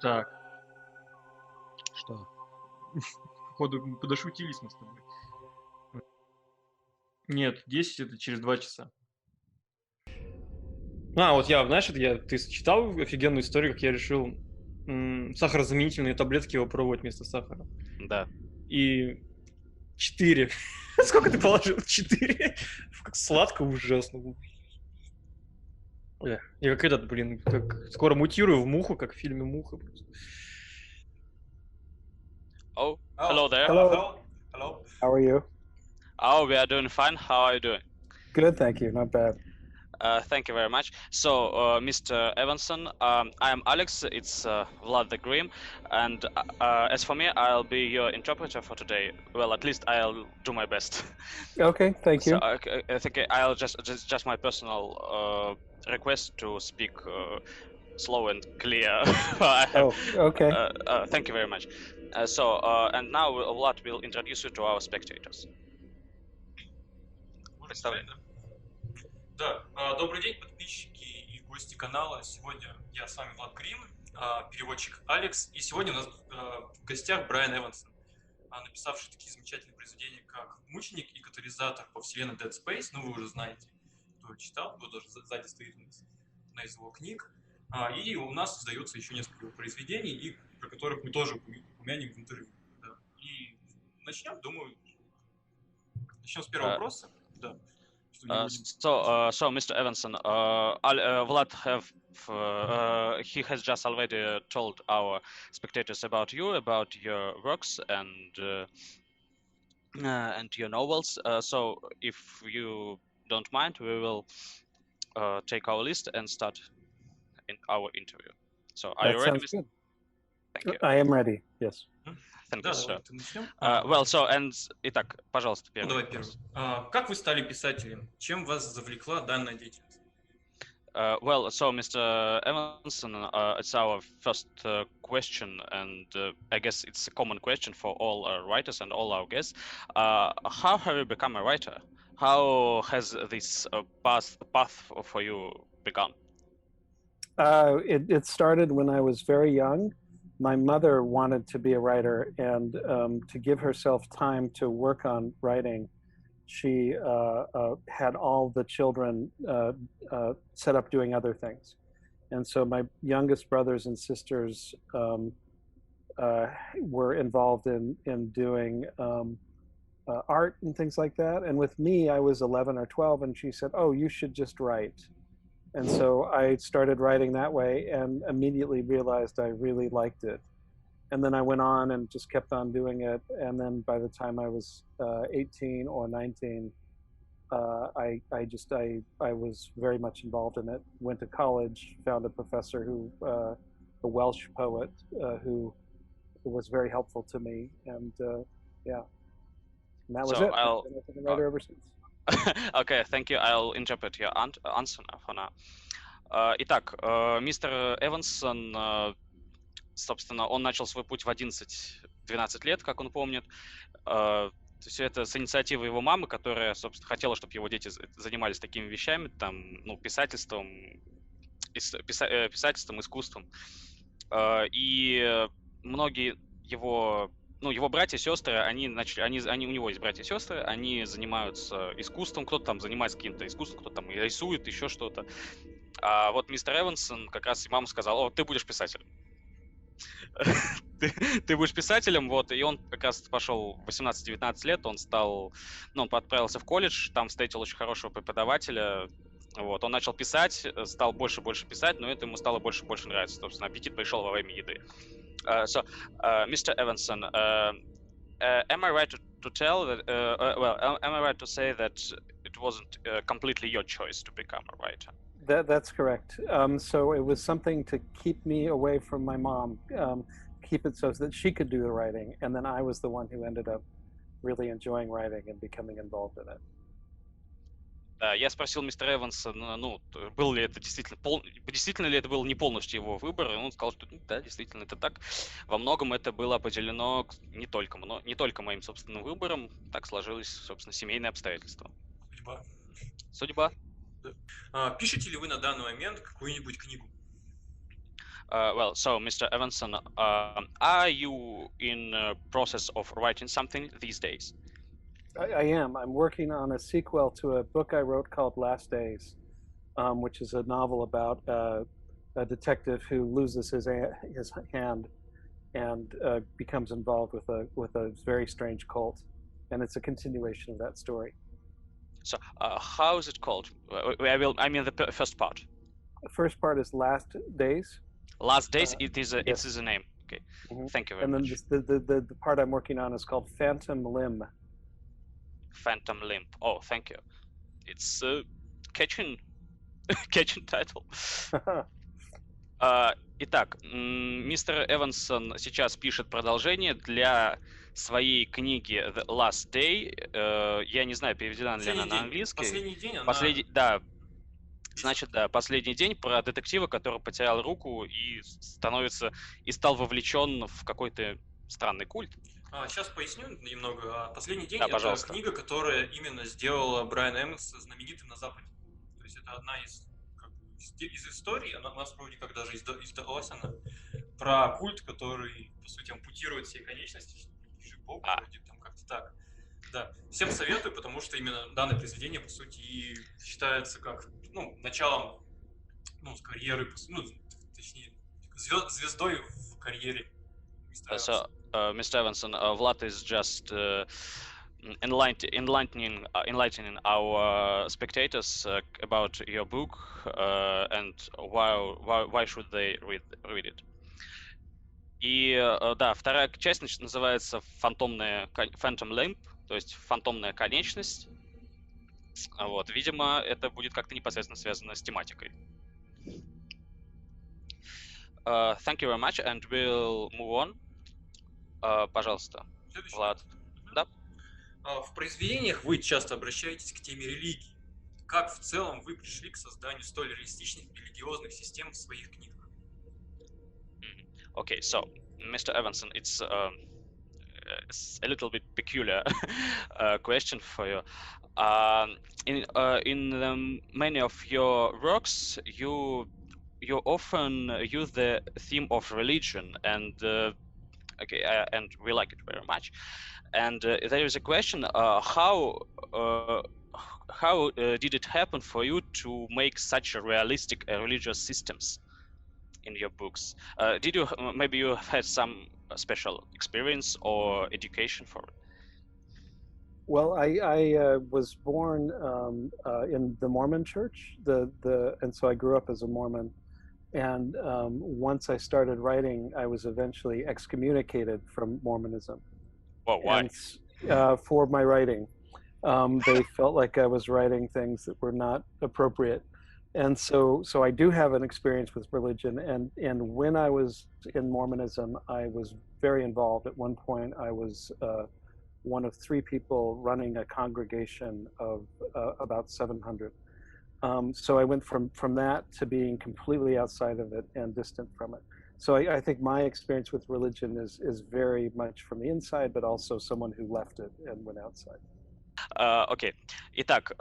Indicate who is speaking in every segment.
Speaker 1: Так,
Speaker 2: Что?
Speaker 1: походу, подошутились мы с тобой. Нет, 10 это через 2 часа. Вот я, знаешь, ты читал офигенную историю, как я решил сахарозаменительные таблетки его пробовать вместо сахара.
Speaker 2: Да.
Speaker 1: И 4. Сколько ты положил? 4? Как сладко, ужасно. Я как как скоро мутирую в муху, как в фильме «Муха». Просто.
Speaker 2: Oh, hello there.
Speaker 3: Hello.
Speaker 1: Hello.
Speaker 3: How are you?
Speaker 2: Oh, we are doing fine. How are you doing?
Speaker 3: Good, thank you. Not bad.
Speaker 2: Thank you very much. So, Mr. Evenson, I am Alex. It's Vlad the Grim, and as for me, I'll be your interpreter for today. Well, at least I'll do my best.
Speaker 3: Okay, thank you.
Speaker 2: So, I think I'll just my personal request to speak slow and clear.
Speaker 3: Okay.
Speaker 2: Thank you very much. And now Vlad will introduce you to our spectators. Представляй.
Speaker 1: Да, добрый день, подписчики и гости канала. Сегодня я с вами Влад Грим, переводчик Алекс. И сегодня у нас в гостях Брайан Эвенсон, написавший такие замечательные произведения, как «Мученик» и «Катализатор» по вселенной Dead Space. Ну, вы уже знаете, кто читал, вот даже сзади стоит одна из его книг. И у нас издается еще несколько его произведений, и про которых мы тоже упомянем в интервью. Да. И начнем с первого вопроса. Да.
Speaker 2: So, Mr. Evenson, Vlad he has just already told our spectators about you, about your works and your novels. So, if you don't mind, we will take our list and start in our interview. So, are you ready, Mr.
Speaker 3: Good.
Speaker 2: Thank you.
Speaker 3: I am ready. Yes.
Speaker 2: Thank you, sir.
Speaker 1: Начнем.
Speaker 2: Итак, пожалуйста, первый.
Speaker 1: Давай первый. Как вы стали писателем? Чем вас завлекла данная деятельность?
Speaker 2: So Mr. Evenson, it's our first question, and I guess it's a common question for all our writers and all our guests. How have you become a writer? How has this path for you begun?
Speaker 3: It started when I was very young. My mother wanted to be a writer, and to give herself time to work on writing, she had all the children set up doing other things. And so my youngest brothers and sisters were involved in doing art and things like that. And with me, I was 11 or 12, and she said, "Oh, you should just write." And so I started writing that way and immediately realized I really liked it. And then I went on and just kept on doing it. And then by the time I was 18 or 19, I was very much involved in it. Went to college, found a professor a Welsh poet who was very helpful to me. And and that was it. I've been a writer ever since.
Speaker 2: Okay, thank you. I'll interpret your answer for now. Итак, мистер Эвенсон, собственно, он начал свой путь в 11-12 лет, как он помнит. Все это с инициативы его мамы, которая, собственно, хотела, чтобы его дети занимались такими вещами, там, писательством, искусством. И многие его братья и сестры, у него есть братья и сестры, они занимаются искусством, кто-то там занимается каким-то искусством, кто-то там рисует, еще что-то. А вот мистер Эвенсон, как раз мама сказала: ты будешь писателем. Ты будешь писателем, вот, и он как раз пошел в 18-19 лет, он отправился в колледж, там встретил очень хорошего преподавателя, вот, он начал писать, стал больше писать, но это ему стало больше нравиться, собственно, аппетит пришел во время еды. So, Mr. Evenson, am I right to tell that? Am I right to say that it wasn't completely your choice to become a writer?
Speaker 3: That's correct. So it was something to keep me away from my mom, keep it so that she could do the writing, and then I was the one who ended up really enjoying writing and becoming involved in it.
Speaker 2: Я спросил мистера Эвенсона, был ли это действительно ли это был не полностью его выбор, и он сказал, что да, действительно это так. Во многом это было определено не только моим собственным выбором, так сложились, собственно, семейные обстоятельства. Судьба.
Speaker 1: Пишете ли вы на данный момент какую-нибудь книгу?
Speaker 2: Well, so Mr. Evenson, are you in process of writing something these days?
Speaker 3: I am. I'm working on a sequel to a book I wrote called Last Days, which is a novel about a detective who loses his hand and becomes involved with a very strange cult, and it's a continuation of that story.
Speaker 2: So, how is it called? I mean the first part.
Speaker 3: The first part is Last Days.
Speaker 2: Last Days. It is
Speaker 3: yes.
Speaker 2: a name. Okay.
Speaker 3: Mm-hmm.
Speaker 2: Thank you very
Speaker 3: and then
Speaker 2: much.
Speaker 3: The part I'm working on is called Phantom Limb.
Speaker 2: Phantom Limb. Oh, thank you. It's a catching title. Итак, мистер Эвенсон сейчас пишет продолжение для своей книги The Last Day. Я не знаю, переведена ли она на английский.
Speaker 1: Последний день.
Speaker 2: Да. Значит, да, последний день про детектива, который потерял руку и стал вовлечен в какой-то странный культ.
Speaker 1: Сейчас поясню немного. Последний день
Speaker 2: да,
Speaker 1: это
Speaker 2: пожалуйста.
Speaker 1: Книга, которая именно сделала Брайана Эвенсона знаменитым на Западе. То есть это одна из историй, она у нас вроде как даже издалась она, про культ, который, по сути, ампутирует все конечности, ближе к Богу, вроде там как-то так. Да, всем советую, потому что именно данное произведение, по сути, и считается как, началом, карьеры, точнее, звездой в карьере мистера Эвенсона.
Speaker 2: Mr. Evenson, Vlad is just enlightening our spectators about your book and why should they read it. И да, вторая часть называется Phantom Limb, то есть фантомная конечность. Вот, видимо, это будет как-то непосредственно связано с тематикой. Thank you very much, and we'll move on. Пожалуйста, Влад. Да?
Speaker 1: В произведениях вы часто обращаетесь к теме религии. Как в целом вы пришли к созданию столь реалистичных религиозных систем в своих книгах?
Speaker 2: Okay, so, Mr. Evenson, it's a little bit peculiar question for you. In many of your works, you often use the theme of religion, and and we like it very much. And there is a question: how did it happen for you to make such a realistic religious systems in your books? Did you maybe you had some special experience or education for it?
Speaker 3: Well, I was born in the Mormon Church, and so I grew up as a Mormon. And once I started writing, I was eventually excommunicated from Mormonism.
Speaker 2: Well, why?
Speaker 3: And, for my writing, they felt like I was writing things that were not appropriate. And so I do have an experience with religion. And when I was in Mormonism, I was very involved. At one point, I was one of 3 people running a congregation of about 700. So I went from that to being completely outside of it and distant from it. So I think my experience with religion is very much from the inside, but also someone who left it and went outside.
Speaker 2: Окей. Итак,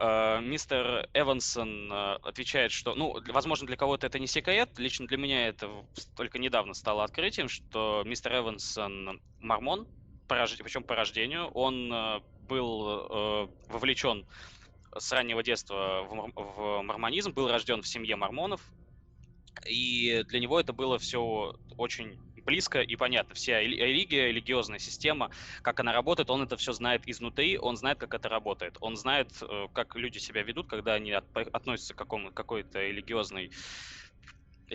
Speaker 2: мистер Эвенсон отвечает, что, возможно, для кого-то это не секрет, лично для меня это только недавно стало открытием, что мистер Эвенсон мормон, причем по рождению. Он был вовлечен с раннего детства в мормонизм, был рожден в семье мормонов, и для него это было все очень близко и понятно. Вся религия, религиозная система, как она работает, он это все знает изнутри, он знает, как это работает. Он знает, как люди себя ведут, когда они относятся к какой-то религиозной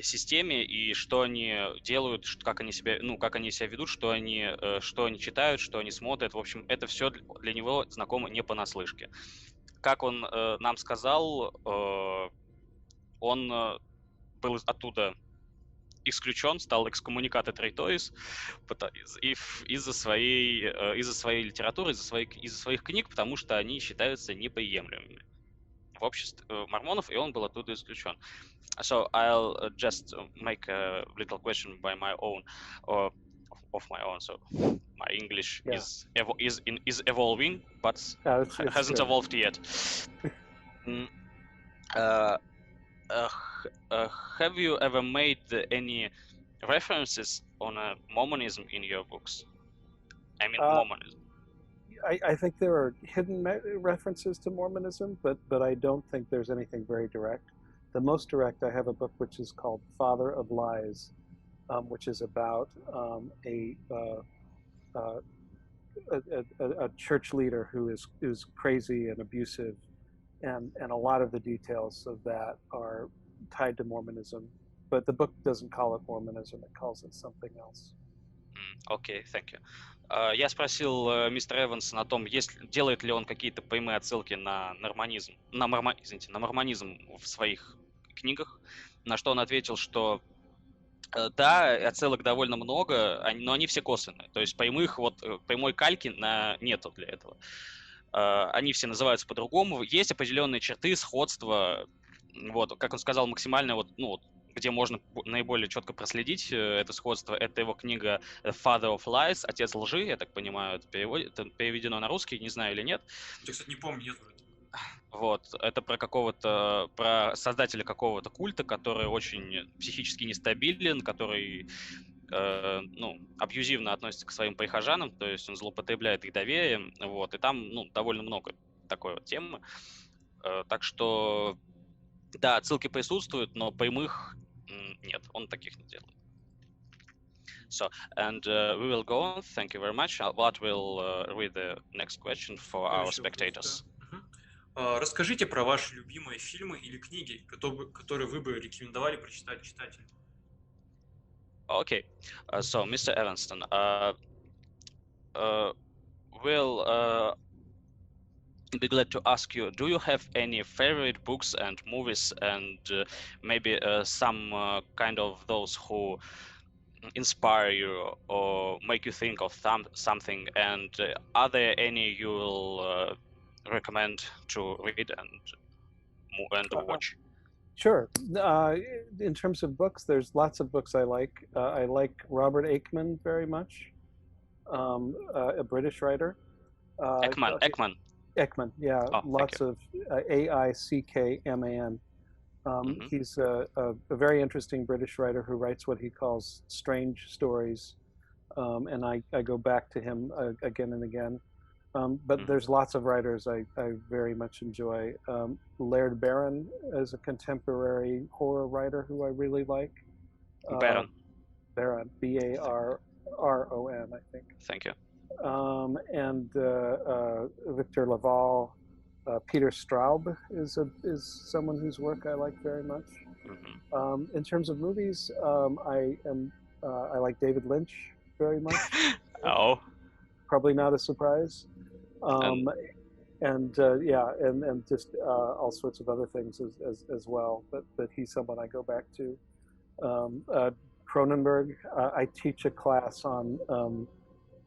Speaker 2: системе, и что они делают, как они себя ведут, что они читают, что они смотрят. В общем, это все для него знакомо не понаслышке. Как он нам сказал, он был оттуда исключен, стал экскоммуниката триторис из-за своей литературы, из-за своих книг, потому что они считаются неприемлемыми в обществе мормонов, и он был оттуда исключен. So I'll just make a little question by my own, of my own. So my English is evolving, but hasn't evolved yet. Have you ever made any references on Mormonism in your books? I mean,
Speaker 3: Uh,
Speaker 2: Mormonism.
Speaker 3: I think there are hidden references to Mormonism, but I don't think there's anything very direct. The most direct, I have a book which is called Father of Lies, which is about a church leader who is crazy and abusive, and a lot of the details of that are tied to Mormonism. But the book doesn't call it Mormonism; it calls it something else.
Speaker 2: Окей, thank you. Я спросил мистера Эвенсона о том, делает ли он какие-то прямые отсылки на норманизм, на мормонизм в своих книгах, на что он ответил, что да, отсылок довольно много, но они все косвенные. То есть прямой кальки нету для этого. Они все называются по-другому. Есть определенные черты, сходства. Вот, как он сказал, максимально где можно наиболее четко проследить это сходство, это его книга Father of Lies, Отец лжи, я так понимаю, это переведено на русский, не знаю или нет.
Speaker 1: Я, кстати, не помню, нет вроде.
Speaker 2: Вот, это про создателя какого-то культа, который очень психически нестабилен, который абьюзивно относится к своим прихожанам, то есть он злоупотребляет их доверием, вот, и там, довольно много такой вот темы. Так что, да, отсылки присутствуют, но прямых нет, он таких не делает. So, and we will go on. Thank you very much. Vlad will read the next question for our spectators.
Speaker 1: Расскажите про ваши любимые фильмы или книги, которые вы бы рекомендовали прочитать читателю.
Speaker 2: Okay, so Mr. Evenson, we'll be glad to ask you, do you have any favorite books and movies and maybe some kind of those who inspire you or make you think of something, and are there any you will recommend to read and watch?
Speaker 3: Sure. In terms of books, there's lots of books I like. I like Robert Aickman very much, a British writer.
Speaker 2: Aickman.
Speaker 3: Aickman, yeah.
Speaker 2: Oh,
Speaker 3: lots of Aickman. He's a very interesting British writer who writes what he calls strange stories, and I go back to him again and again. But there's lots of writers I very much enjoy. Laird Barron is a contemporary horror writer who I really like.
Speaker 2: Barron,
Speaker 3: Barron, I think.
Speaker 2: Thank you.
Speaker 3: And Victor Laval, Peter Straub is someone whose work I like very much. In terms of movies, I like David Lynch very much.
Speaker 2: Oh,
Speaker 3: probably not a surprise. And just all sorts of other things as well. But he's someone I go back to. Cronenberg. I teach a class on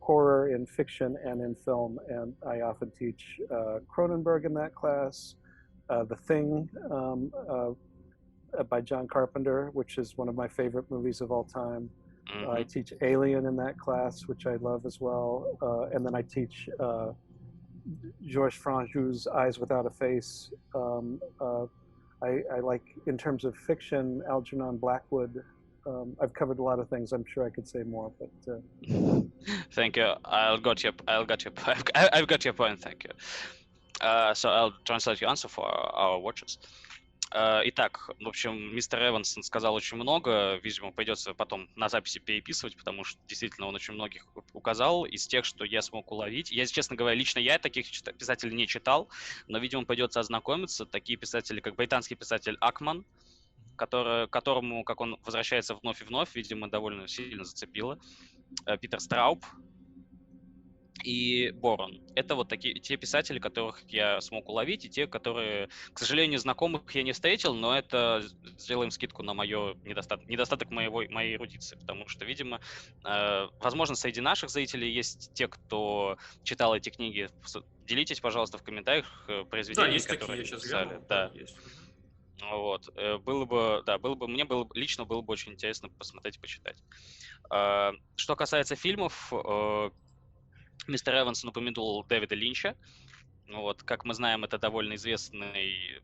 Speaker 3: horror in fiction and in film, and I often teach Cronenberg in that class. The Thing by John Carpenter, which is one of my favorite movies of all time. I teach Alien in that class, which I love as well. And then I teach Georges Franju's Eyes Without a Face. I like, in terms of fiction, Algernon Blackwood. I've covered a lot of things. I'm sure I could say more, but
Speaker 2: thank you. I've got your point. Thank you. So I'll translate your answer for our watchers. Итак, в общем, мистер Эвенсон сказал очень много, видимо, придется потом на записи переписывать, потому что действительно он очень многих указал из тех, что я смог уловить. Я, честно говоря, лично я таких писателей не читал, но, видимо, придется ознакомиться. Такие писатели, как британский писатель Акман, которому, как он возвращается вновь и вновь, видимо, довольно сильно зацепило. Питер Страуб и Борон. Это вот те писатели, которых я смог уловить, и те, которые, к сожалению, знакомых я не встретил, но это сделаем скидку на недостаток моей эрудиции, потому что, видимо, возможно, среди наших зрителей есть те, кто читал эти книги. Делитесь, пожалуйста, в комментариях произведения, которые
Speaker 1: я сейчас
Speaker 2: писали.
Speaker 1: гляну,
Speaker 2: Да.
Speaker 1: есть.
Speaker 2: Вот. Мне лично было бы очень интересно посмотреть, почитать. Что касается фильмов, мистер Эвенсон упомянул Дэвида Линча. Вот, как мы знаем, это довольно известный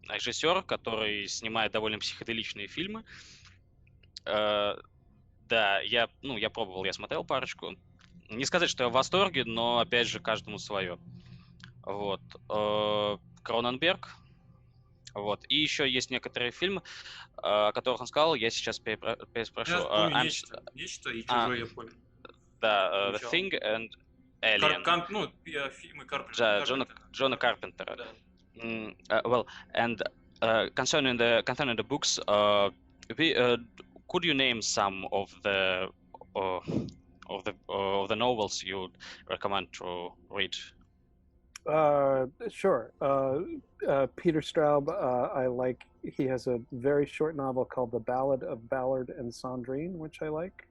Speaker 2: режиссер, который снимает довольно психоделичные фильмы. Да, я пробовал, я смотрел парочку. Не сказать, что я в восторге, но, опять же, каждому свое. Вот. Кроненберг. Вот. И еще есть некоторые фильмы, о которых он сказал, я сейчас переспрошу.
Speaker 1: Я помню нечто и Чужой, я понял.
Speaker 2: Да, The Thing and Alien.
Speaker 1: Фильмы Карпентера.
Speaker 2: Джона Карпентера.
Speaker 1: Да.
Speaker 2: Well, and concerning the books, could you name some of the novels you'd recommend to read?
Speaker 3: Sure. Peter Straub, I like. He has a very short novel called The Ballad of Ballard and Sandrine, which I like.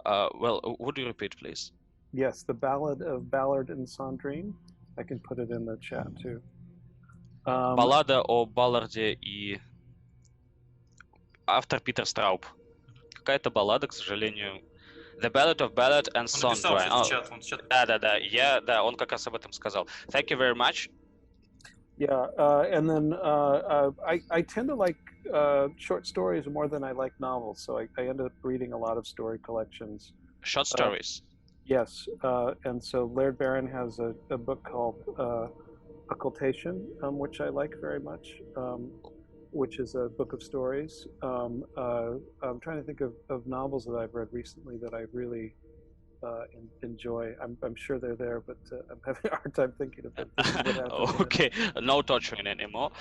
Speaker 2: Well, would you repeat, please?
Speaker 3: Yes, The Ballad of Ballard and Sandrine. I can put it in the chat too.
Speaker 2: Баллада о Балларде и автор Питер Страуб. Какая-то баллада, к сожалению. The Ballad of Ballard and Sandrine. Да, он как раз об этом сказал. Thank you very much.
Speaker 3: Yeah, and then I tend to like short stories more than I like novels, so I end up reading a lot of story collections.
Speaker 2: Short stories.
Speaker 3: Yes, and so Laird Barron has a book called Occultation, which I like very much, which is a book of stories. I'm trying to think of novels that I've read recently that I really enjoy. I'm sure they're there, but I'm having a hard time thinking of them.
Speaker 2: Okay, no torturing anymore.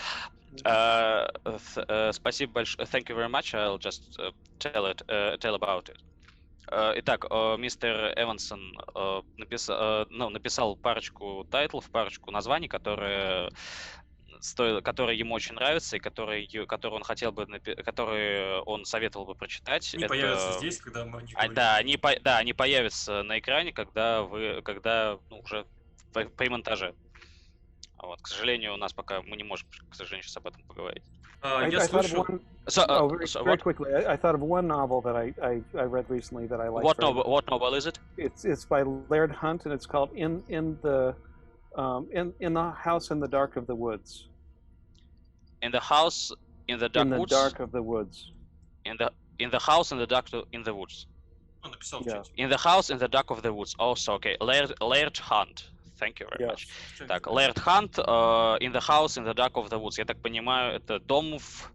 Speaker 2: Спасибо большое. Thank you very much. I'll just tell about it. Итак, мистер Эвенсон написал парочку тайтлов, парочку названий, которые ему очень нравятся и которые он советовал бы прочитать.
Speaker 1: Они появятся здесь, когда мы не говорим.
Speaker 2: Да, они появятся на экране, когда уже при монтаже. Вот, к сожалению, у нас пока мы не можем, к сожалению, сейчас об этом поговорить.
Speaker 1: Я слышал.
Speaker 3: Very quickly, I thought of one novel that I read recently that I liked.
Speaker 2: What novel is it?
Speaker 3: It's by Laird Hunt, and it's called In the House in the Dark of the Woods.
Speaker 2: In the House in the Dark Woods.
Speaker 3: In the Dark of the Woods.
Speaker 2: In the House in the Dark in the Woods. In the House in the Dark of the Woods. Also, okay. Laird Hunt. Thank you very much. Так, Laird Hunt, In the House in the Dark of the Woods. Я так понимаю, это дом в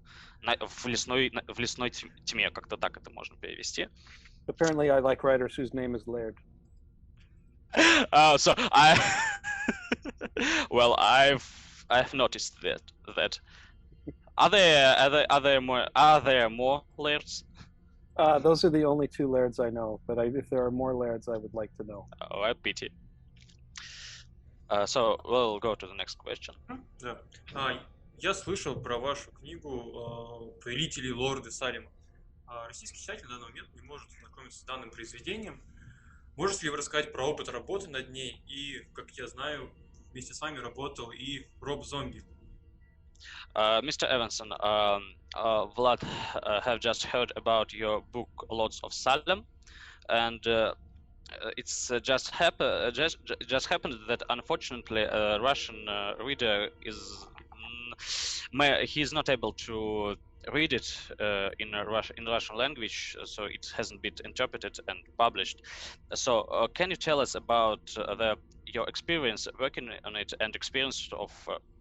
Speaker 2: лесной тьме, как-то так это можно перевести.
Speaker 3: Apparently, I like writers whose name is Laird.
Speaker 2: So I've noticed that. Are there more Lairds?
Speaker 3: Those are the only two Lairds I know, but if there are more Lairds, I would like to know.
Speaker 2: Oh, I pity. So we'll go to the next question.
Speaker 1: Да. Я слышал про вашу книгу «Повелители Салема». Российский читатель на данный момент не может знакомиться с данным произведением. Можете ли вы рассказать про опыт работы над ней? И, как я знаю, вместе с вами работал и Роб Зомби.
Speaker 2: Mr. Evenson, Vlad have just heard about your book Lords of Salem, and it's just happened that unfortunately a Russian reader he's not able to read it in Russian language, so it hasn't been interpreted and published. So can you tell us about your experience working on it and experience of,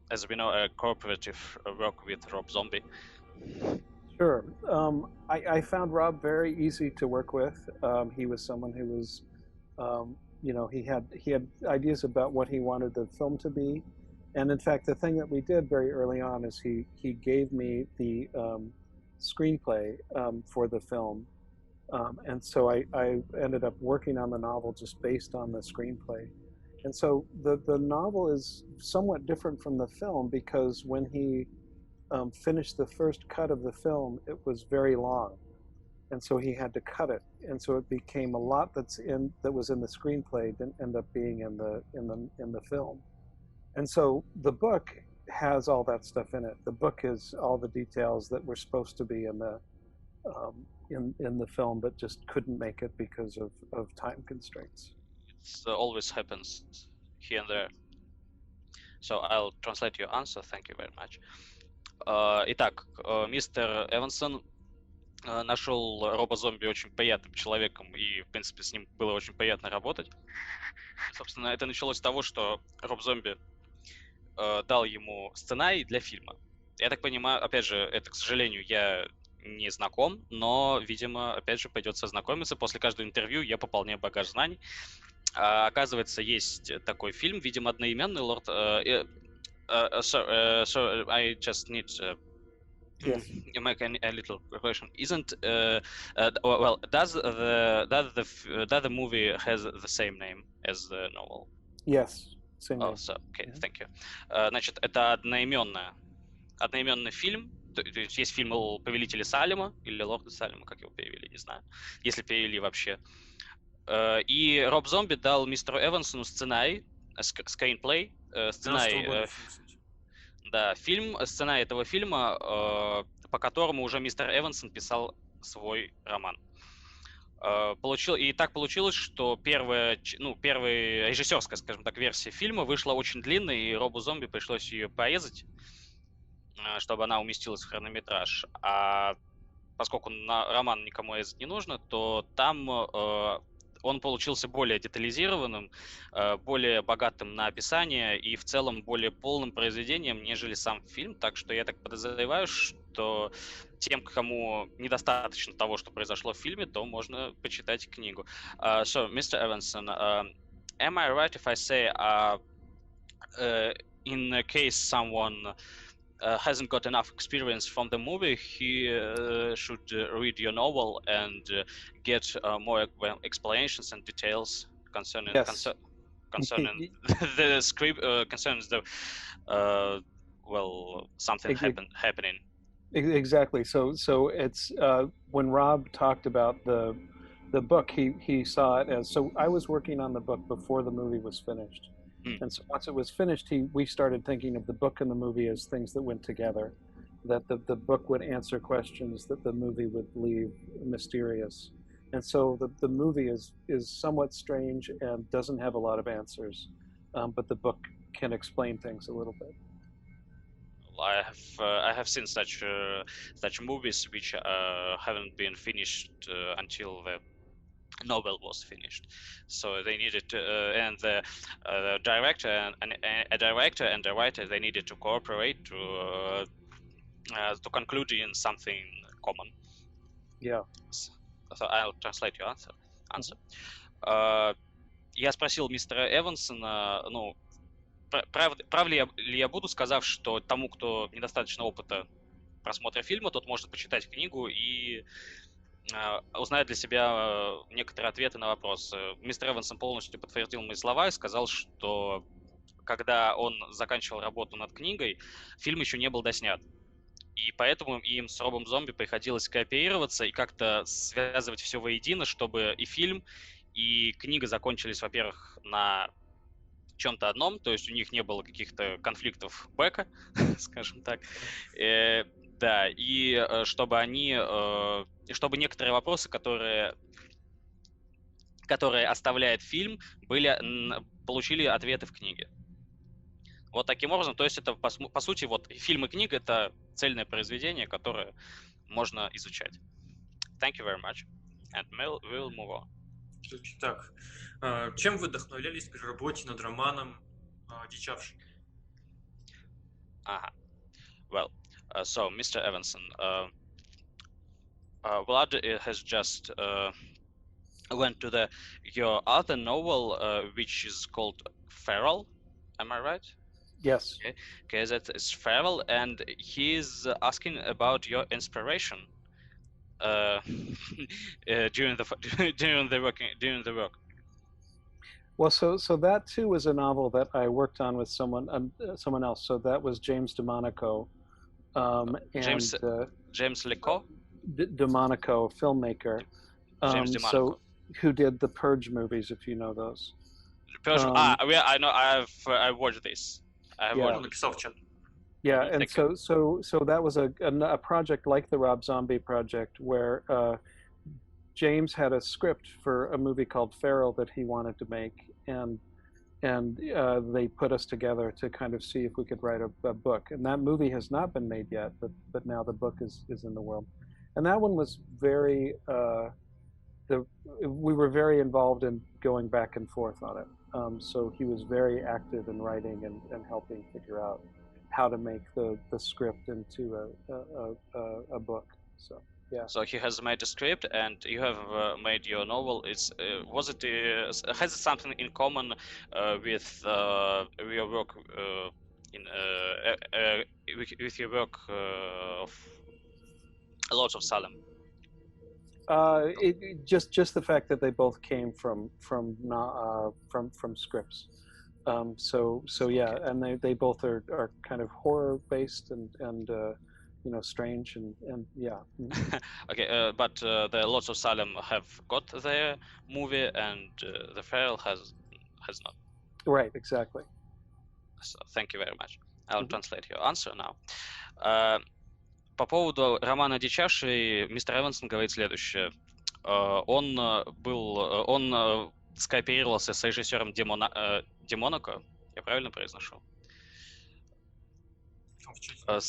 Speaker 2: as we know, a cooperative work with Rob Zombie?
Speaker 3: Sure. I found Rob very easy to work with. He was someone who was, he had ideas about what he wanted the film to be. And in fact, the thing that we did very early on is he gave me the screenplay for the film. And so I ended up working on the novel just based on the screenplay. And so the novel is somewhat different from the film because when he finished the first cut of the film, it was very long. And so he had to cut it. And so it became a lot that was in the screenplay didn't end up being in the film. And so the book has all that stuff in it. The book is all the details that were supposed to be in the film, but just couldn't make it because of time constraints.
Speaker 2: It always happens here and there. So I'll translate your answer. Thank you very much. Итак, мистер Эвенсон, нашел Робо-зомби очень приятным человеком, и, в принципе, с ним было очень приятно работать. Собственно, это началось с того, что Роб-зомби дал ему сценарий для фильма. Я так понимаю, опять же, это, к сожалению, я не знаком, но, видимо, опять же, придется ознакомиться. После каждого интервью я пополняю багаж знаний. Оказывается, есть такой фильм, видимо, одноименный, so I just need
Speaker 3: Yes.
Speaker 2: you make a little question. Isn't well? Does the movie has the same name as the novel?
Speaker 3: Yes. Same
Speaker 2: Oh,
Speaker 3: name.
Speaker 2: so okay,
Speaker 3: Mhm.
Speaker 2: thank you. Значит, это одноименный фильм. То есть фильм «Повелители Салема» или «Лорды Салема», как его перевели, не знаю. Если перевели вообще. И Роб Зомби дал мистеру Эвенсону сценарий, скринплей,
Speaker 1: 12 года
Speaker 2: сценарий,
Speaker 1: фильм, кстати.
Speaker 2: да, сценарий этого фильма, по которому уже мистер Эвенсон писал свой роман. И так получилось, что первая режиссерская, скажем так, версия фильма вышла очень длинной, и Робу Зомби пришлось ее порезать, чтобы она уместилась в хронометраж. А поскольку роман никому резать не нужно, то там он получился более детализированным, более богатым на описание и в целом более полным произведением, нежели сам фильм. Так что я так подозреваю, что тем, кому недостаточно того, что произошло в фильме, то можно почитать книгу. So, Mr. Evenson, am I right if I say, in case someone hasn't got enough experience from the movie, he should read your novel and get more explanations and details concerning
Speaker 3: Yes.
Speaker 2: concerning the script, concerns the something happening.
Speaker 3: Exactly. So it's when Rob talked about the book, he saw it as, so I was working on the book before the movie was finished. And so once it was finished, we started thinking of the book and the movie as things that went together, that the book would answer questions that the movie would leave mysterious. And so the movie is somewhat strange and doesn't have a lot of answers, but the book can explain things a little bit.
Speaker 2: I have seen such movies which haven't been finished until the novel was finished, so they needed to, and the director and a director and a writer, they needed to cooperate to conclude in something common.
Speaker 3: Yeah.
Speaker 2: So I'll translate your answer. Я спросил мистера Эвенсона, прав ли я буду, сказав, что тому, кто недостаточно опыта просмотра фильма, тот может почитать книгу и узнает для себя некоторые ответы на вопросы. Мистер Эвенсон полностью подтвердил мои слова и сказал, что когда он заканчивал работу над книгой, фильм еще не был доснят. И поэтому им с Робом Зомби приходилось кооперироваться и как-то связывать все воедино, чтобы и фильм, и книга закончились, во-первых, на чем-то одном, то есть у них не было каких-то конфликтов бэка, скажем так. Да, и чтобы чтобы некоторые вопросы, которые оставляет фильм, получили ответы в книге. Вот таким образом, то есть это по сути вот фильм и книга — это цельное произведение, которое можно изучать. Thank you very much, and we'll move on.
Speaker 1: Так, чем вы вдохновлялись при работе над романом «Дичавший»?
Speaker 2: Well, so Mr. Evenson, Vlad has just went to your other novel, which is called Feral. Am I right?
Speaker 3: Yes.
Speaker 2: Okay, that is Feral, and he's asking about your inspiration during the work.
Speaker 3: Well, so that too was a novel that I worked on with someone else. So that was James DeMonico,
Speaker 2: James Leco?
Speaker 3: DeMonico, filmmaker.
Speaker 2: James DeMonico.
Speaker 3: So who did the Purge movies, if you know those.
Speaker 2: Purge. I know. I watched this.
Speaker 1: Написал в чат.
Speaker 3: Yeah, and so that was a project like the Rob Zombie project, where James had a script for a movie called Feral that he wanted to make, and they put us together to kind of see if we could write a book. And that movie has not been made yet, but now the book is in the world. and that one was very. We were very involved in going back and forth on it. So he was very active in writing and helping figure out how to make the script into a book. So yeah.
Speaker 2: So he has made a script, and you have made your novel. Has it something in common with your work with your work of Lords of Salem?
Speaker 3: Just the fact that they both came from scripts. So yeah,
Speaker 2: Okay.
Speaker 3: and they both are kind of horror based and strange and yeah.
Speaker 2: Okay, but the Lords of Salem have got their movie, and the Feral has not.
Speaker 3: Right, exactly.
Speaker 2: So thank you very much. I'll
Speaker 3: Mhm.
Speaker 2: translate your answer now. По поводу романа «Одичавший» мистер Эвенсон говорит следующее. Он скооперировался с режиссером Демонако, я правильно произношу? Да.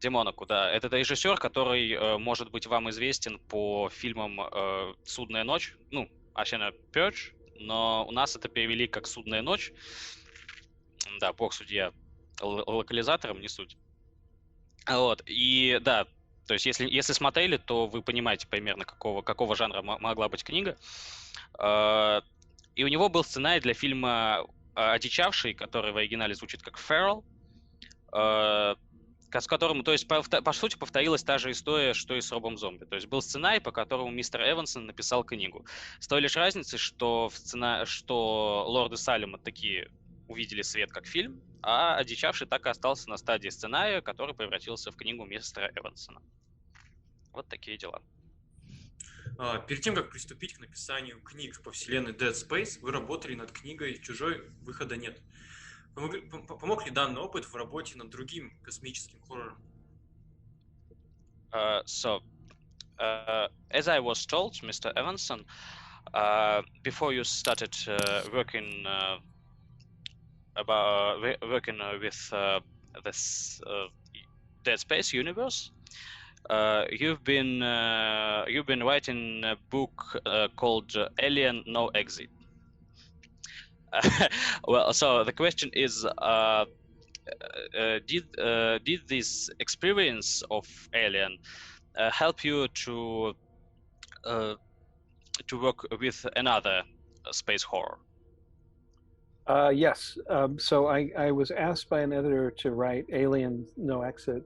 Speaker 2: Демонаку, да. Это режиссер, который, может быть, вам известен по фильмам «Судная ночь», Ашена Пёрч, но у нас это перевели как «Судная ночь». Да, бог судья локализатором, не суть. Вот, и да, то есть если смотрели, то вы понимаете примерно, какого жанра могла быть книга. И у него был сценарий для фильма «Одичавший», который в оригинале звучит как «Feral», с которым, то есть, по сути, повторилась та же история, что и с Робом Зомби. То есть был сценарий, по которому мистер Эвенсон написал книгу. С той лишь разницей, что «Лорды Салема» такие увидели свет как фильм, а «Одичавший» так и остался на стадии сценария, который превратился в книгу мистера Эвенсона. Вот такие дела.
Speaker 1: Перед тем, как приступить к написанию книг по вселенной Dead Space, вы работали над книгой «Чужой. Выхода нет». Помог ли данный опыт в работе над другим космическим хоррором?
Speaker 2: As I was told, Mr. Evenson, before you started working with this Dead Space universe, you've been writing a book called Alien No Exit. Well, so the question is, did this experience of Alien help you to work with another space horror?
Speaker 3: Yes. So I was asked by an editor to write Alien No Exit,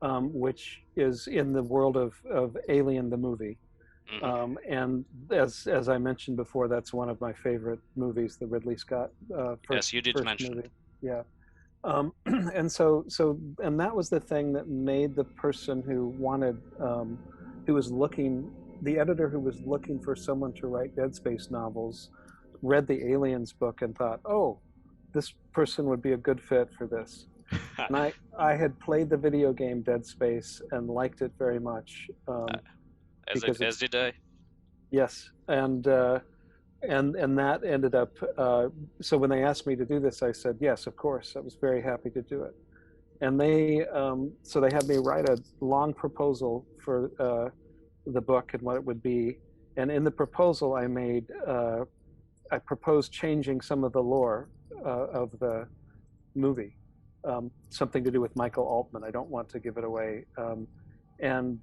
Speaker 3: which is in the world of Alien the movie.
Speaker 2: Mhm.
Speaker 3: And as I mentioned before, that's one of my favorite movies, the Ridley Scott
Speaker 2: Yes, you did
Speaker 3: first
Speaker 2: mention
Speaker 3: movie. Yeah. And so that was the thing that made the person who wanted, the editor who was looking for someone to write Dead Space novels, read the Aliens book and thought, oh, this person would be a good fit for this. And I had played the video game Dead Space and liked it very much.
Speaker 2: As did I.
Speaker 3: Yes, and that ended up. So when they asked me to do this, I said yes, of course. I was very happy to do it. And they had me write a long proposal for the book and what it would be. And in the proposal, I proposed changing some of the lore of the movie, something to do with Michael Altman. I don't want to give it away. And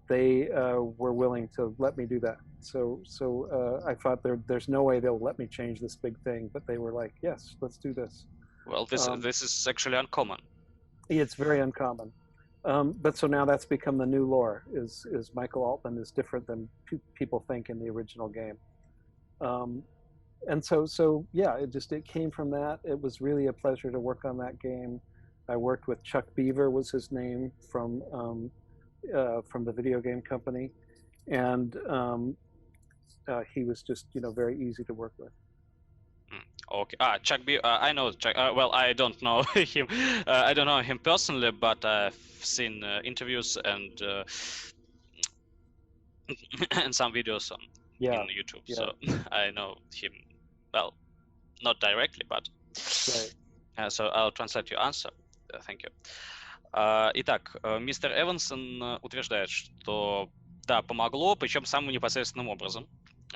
Speaker 3: they were willing to let me do that. So I thought there's no way they'll let me change this big thing, but they were like, yes, let's do this.
Speaker 2: Well, this is actually uncommon.
Speaker 3: It's very uncommon. But so now that's become the new lore. Is Michael Altman is different than people think in the original game. And so yeah, it came from that. It was really a pleasure to work on that game. I worked with Chuck Beaver, was his name, from the video game company, and he was just very easy to work with.
Speaker 2: Okay. Chuck Beaver. I know Chuck. Well, I don't know him. I don't know him personally, but I've seen interviews and and some videos on YouTube. Yeah. So I know him. Well, not directly, but
Speaker 3: right.
Speaker 2: So I'll translate your answer. Thank you. Итак, мистер Эвенсон утверждает, что да, помогло, причем самым непосредственным образом.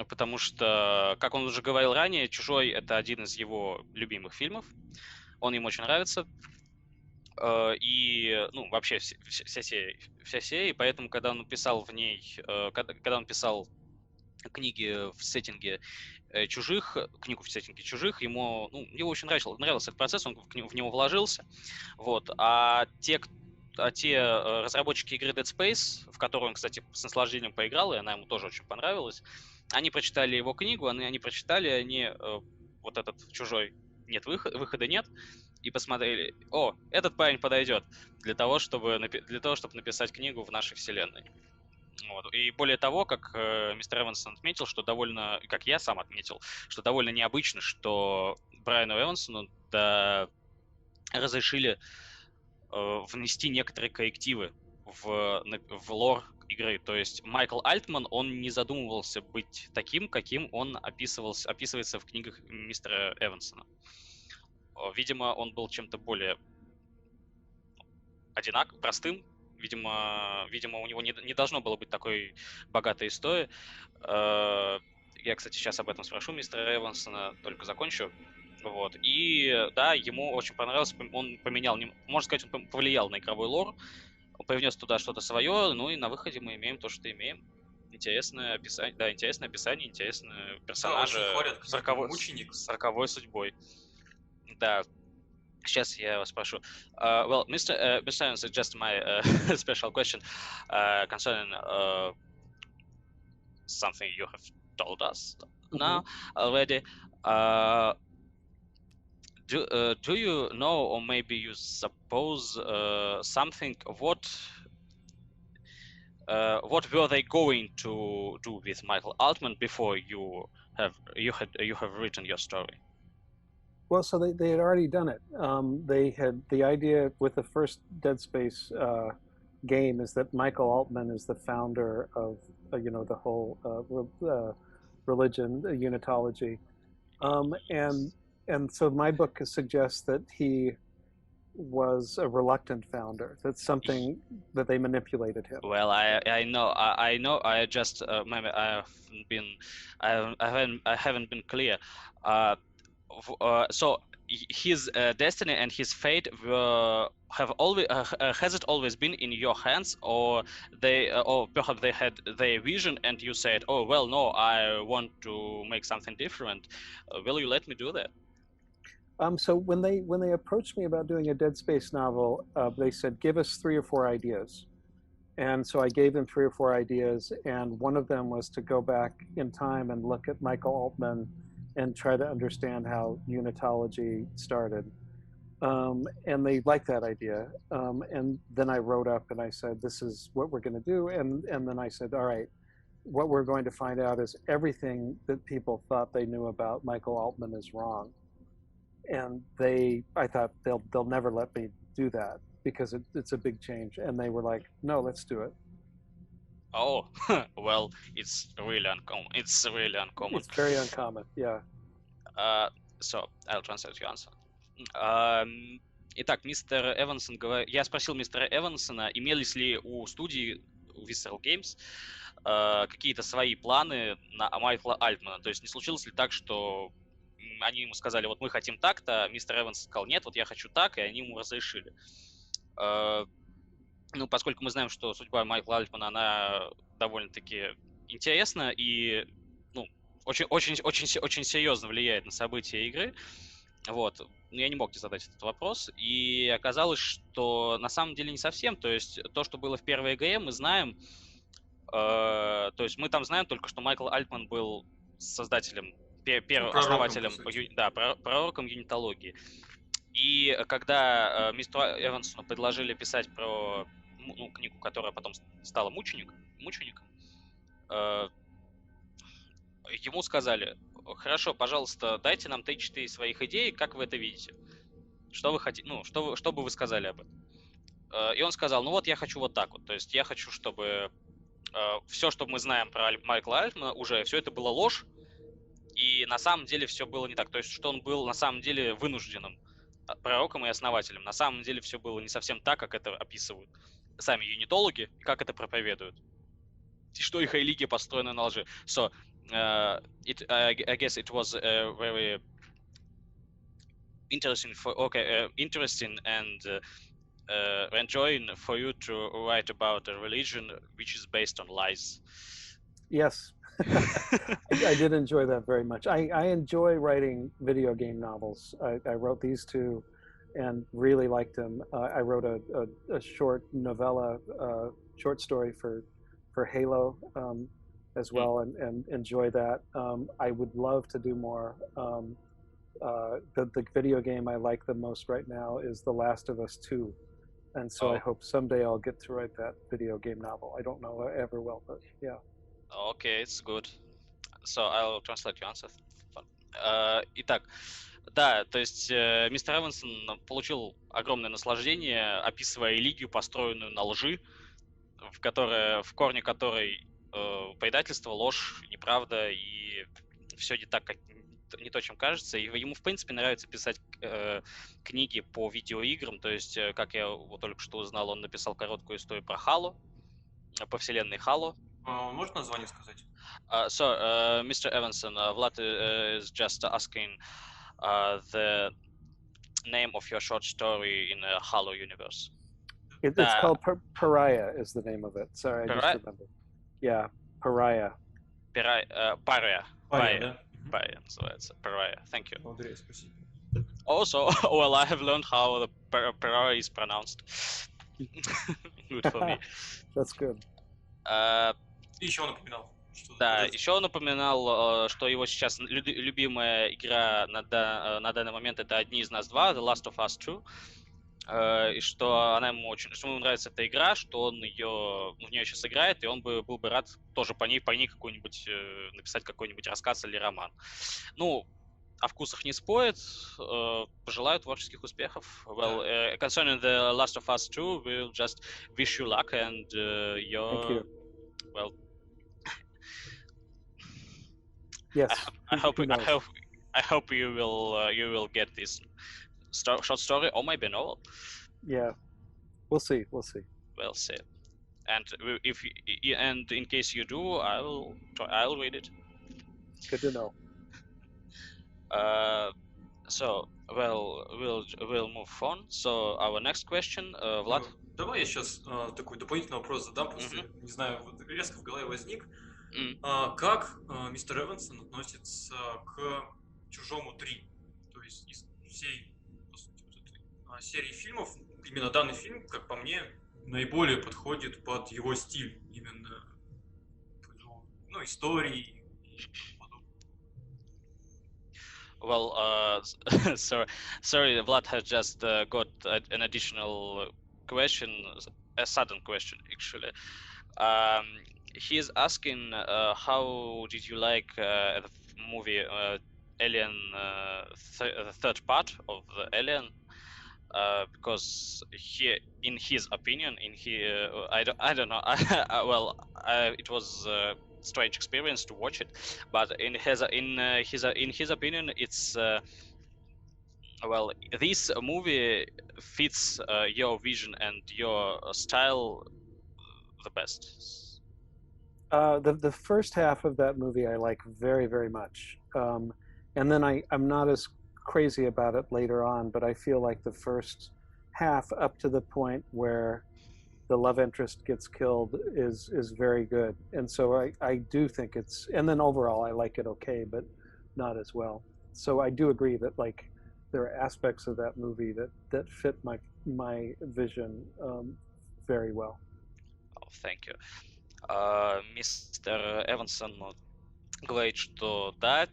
Speaker 2: Потому что, как он уже говорил ранее, «Чужой» — это один из его любимых фильмов. Он ему очень нравится. И, ну, вообще вся серия. И поэтому, когда он писал в ней, когда он писал книги в сеттинге «Чужих», книгу в сеттинге «Чужих», ему очень нравился этот процесс, он в него вложился. Вот. А те разработчики игры Dead Space, в которую он, кстати, с наслаждением поиграл, и она ему тоже очень понравилась, они прочитали его книгу, вот этот «Чужой», выхода нет, и посмотрели, этот парень подойдет для того, чтобы написать книгу в нашей вселенной. Вот. И более того, как мистер Эвенсон отметил, как я сам отметил, что довольно необычно, что Брайану Эвенсону разрешили внести некоторые коррективы в лор игры. То есть Майкл Альтман, он не задумывался быть таким, каким он описывается в книгах мистера Эвенсона. Видимо, он был чем-то более простым. Видимо, у него не должно было быть такой богатой истории. Я, кстати, сейчас об этом спрошу мистера Эвенсона, только закончу. Вот. И да, ему очень понравилось, он поменял, можно сказать, он повлиял на игровой лор, он привнес туда что-то свое, ну и на выходе мы имеем то, что имеем. Интересное описание, интересные персонажи с роковой судьбой. Да. Сейчас я вас спрошу. Well, Mr. Evenson, just my special question concerning something you have told us now already. Do you know, or maybe you suppose something? What were they going to do with Michael Altman before you have written your story?
Speaker 3: Well, so they had already done it. They had the idea with the first Dead Space game is that Michael Altman is the founder of the whole religion, unitology, and so my book suggests that he was a reluctant founder. That's something that they manipulated him.
Speaker 2: Well, I know. I just maybe I haven't been clear. So his destiny and his fate has it always been in your hands, or perhaps they had their vision and you said, oh well, no, I want to make something different. Will you let me do that?
Speaker 3: So when they approached me about doing a Dead Space novel, they said, give us 3 or 4 ideas. And so I gave them 3 or 4 ideas, and one of them was to go back in time and look at Michael Altman and try to understand how unitology started. And they liked that idea. And then I wrote up and I said, this is what we're going to do. And then I said, all right, what we're going to find out is everything that people thought they knew about Michael Altman is wrong. And I thought they'll never let me do that because it's a big change. And they were like, no, let's do it.
Speaker 2: Oh, well, it's really uncommon. It's
Speaker 3: very uncommon, yeah.
Speaker 2: So, I'll translate your answer. Итак, мистер Эвенсон говорит... Я спросил мистера Эвенсона, имелись ли у студии, у Visceral Games, какие-то свои планы на Майкла Альтмана. То есть не случилось ли так, что они ему сказали, вот мы хотим так-то, а мистер Эвенсон сказал, нет, вот я хочу так, и они ему разрешили. Ну, поскольку мы знаем, что судьба Майкла Альтмана, она довольно-таки интересна и очень серьезно влияет на события игры. Вот. Я не мог не задать этот вопрос. И оказалось, что на самом деле не совсем. То есть то, что было в первой игре, мы знаем. То есть мы там знаем только, что Майкл Альтман был создателем, основателем, пророком юнитологии. И когда мистеру Эвенсону предложили писать про книгу, которая потом стала мучеником, ему сказали, хорошо, пожалуйста, дайте нам 3-4 своих идей, как вы это видите. Что вы хотите, что бы вы сказали об этом? И он сказал, ну вот я хочу вот так вот. То есть я хочу, чтобы все, что мы знаем про Майкла Альтмана, уже все это было ложь, и на самом деле все было не так. То есть что он был на самом деле вынужденным пророком и основателем. На самом деле все было не совсем так, как это описывают сами юнитологи, и как это проповедуют. И что их религия построена на лжи. So, I guess it was very interesting interesting and enjoying for you to write about a religion which is based on lies.
Speaker 3: Yes, I did enjoy that very much. I enjoy writing video game novels. I wrote these two and really liked them. I wrote a short novella, short story for Halo as well, and enjoy that. I would love to do more. The video game I like the most right now is The Last of Us 2. And so I hope someday I'll get to write that video game novel. I don't know I ever will, but yeah.
Speaker 2: Okay, it's good. So I'll translate your answer. Итак, да, то есть мистер Эвенсон получил огромное наслаждение, описывая религию, построенную на лжи, в корне которой предательство, ложь, неправда и все не так, как не то, чем кажется. И ему, в принципе, нравится писать книги по видеоиграм. То есть, как я вот только что узнал, он написал короткую историю про Halo, по вселенной Halo.
Speaker 1: Можно название сказать?
Speaker 2: So, Mr. Evenson, Vlad is just asking the name of your short story in a Halo universe.
Speaker 3: It's called Pariah is the name of it. Sorry, I just remembered. Yeah, Pariah.
Speaker 2: Pariah.
Speaker 1: Да?
Speaker 2: Брайан называется. Pariah. Thank you.
Speaker 1: Благодарю, спасибо.
Speaker 2: Also, well, I have learned how the Pariah is pronounced. Good for me.
Speaker 3: That's good.
Speaker 1: И еще он упоминал.
Speaker 2: Да, еще он упоминал, что его сейчас любимая игра на данный момент это «Одни из нас два», The Last of Us 2, и что ему нравится эта игра, что он в нее сейчас играет, и он был бы рад тоже по ней какой-нибудь написать какой-нибудь рассказ или роман. Ну, о вкусах не спорит, пожелаю творческих успехов. Well, concerning The Last of Us 2, we'll just wish you luck and
Speaker 3: Thank you.
Speaker 2: Well,
Speaker 3: yes.
Speaker 2: I hope you will get this short story or maybe novel.
Speaker 3: Yeah, we'll see.
Speaker 2: We'll see. And and in case you do, I'll read it.
Speaker 3: Good to know.
Speaker 2: So, well, we'll move on. So, our next question, Vlad.
Speaker 1: Давай я сейчас такой дополнительный вопрос задам, просто, не знаю, вот резко в голове возник. Как мистер Эвенсон относится к «Чужому 3»? То есть из всей серии фильмов, именно данный фильм, как по мне, наиболее подходит под его стиль, именно истории.
Speaker 2: Well, sorry, Vlad has just got an additional question, a sudden question, actually. He is asking, how did you like the movie Alien, the third part of the Alien? Because in his opinion, I don't know. It was a strange experience to watch it, but in his opinion, it's well, this movie fits your vision and your style the best.
Speaker 3: The first half of that movie I like very, very much, and then I'm not as crazy about it later on, but I feel like the first half up to the point where the love interest gets killed is very good, and so I do think it's, and then overall I like it okay, but not as well. So I do agree that like there are aspects of that movie that fit my vision very well.
Speaker 2: Oh, thank you. Мистер Эвенсон говорит, что да,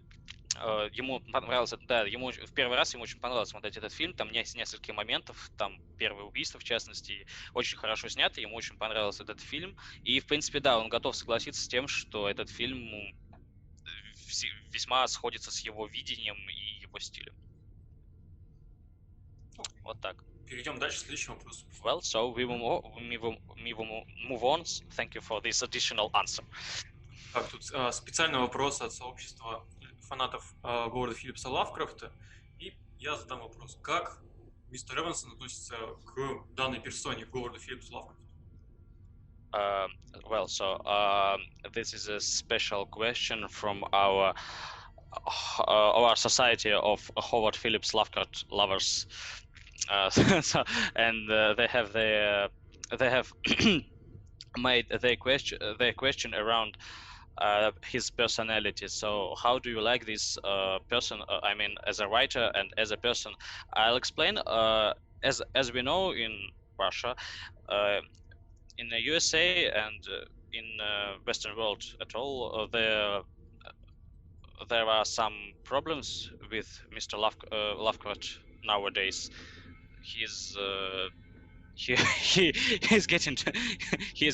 Speaker 2: ему понравился, да, в первый раз ему очень понравилось смотреть этот фильм, там есть несколько моментов, там первое убийство, в частности, очень хорошо снято, ему очень понравился этот фильм, и, в принципе, да, он готов согласиться с тем, что этот фильм весьма сходится с его видением и его стилем. Вот так.
Speaker 1: Перейдем дальше к следующему вопросу.
Speaker 2: Well, so we will move on. Thank you for this additional answer.
Speaker 1: Так, тут специальный вопрос от сообщества фанатов Говарда Филлипса Лавкрафта. И я задам вопрос. Как мистер Эвенсон относится к данной персоне, Говарду Филлипсу Лавкрафту?
Speaker 2: This is a special question from our society of Howard Phillips Lovecraft lovers. They have made their question around his personality. So how do you like this person? I mean, as a writer and as a person. I'll explain. As we know, in Russia, in the USA and in Western world at all, there are some problems with Mr. Lovecraft nowadays. He's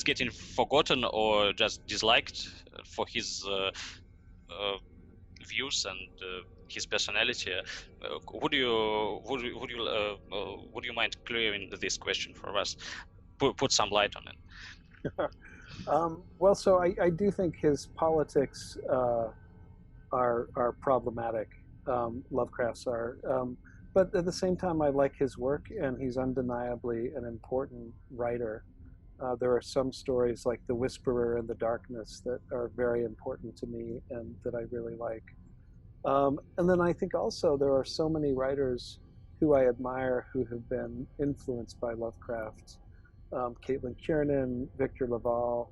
Speaker 2: getting forgotten or just disliked for his views and his personality. Would you mind clearing this question for us? Put some light on it.
Speaker 3: Well, so I do think his politics are problematic. Lovecraft's are. But at the same time, I like his work, and he's undeniably an important writer. There are some stories like The Whisperer in the Darkness that are very important to me and that I really like. And then I think also there are so many writers who I admire who have been influenced by Lovecraft. Caitlin Kiernan, Victor Laval.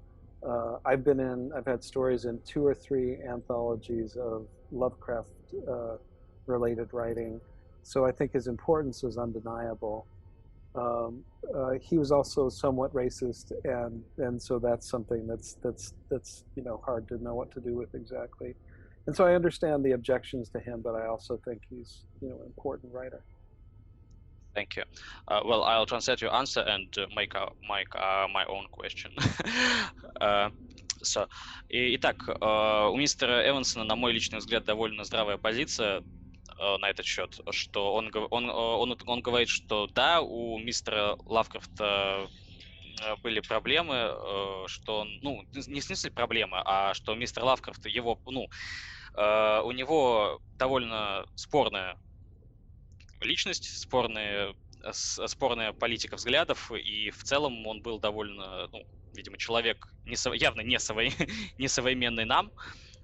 Speaker 3: I've had stories in 2 or 3 anthologies of Lovecraft related writing. So I think his importance is undeniable. He was also somewhat racist, and so that's something that's hard to know what to do with exactly. And so I understand the objections to him, but I also think he's an important writer.
Speaker 2: Thank you. Well, I'll translate your answer and make my own question. Итак, у мистера Эвенсона, на мой личный взгляд, довольно здравая позиция на этот счет, что он говорит, что да, у мистера Лавкрафта были проблемы, что он, не в смысле проблемы, а что мистер Лавкрафт, у него довольно спорная личность, спорная политика взглядов, и в целом он был довольно, видимо, человек явно не современный нам.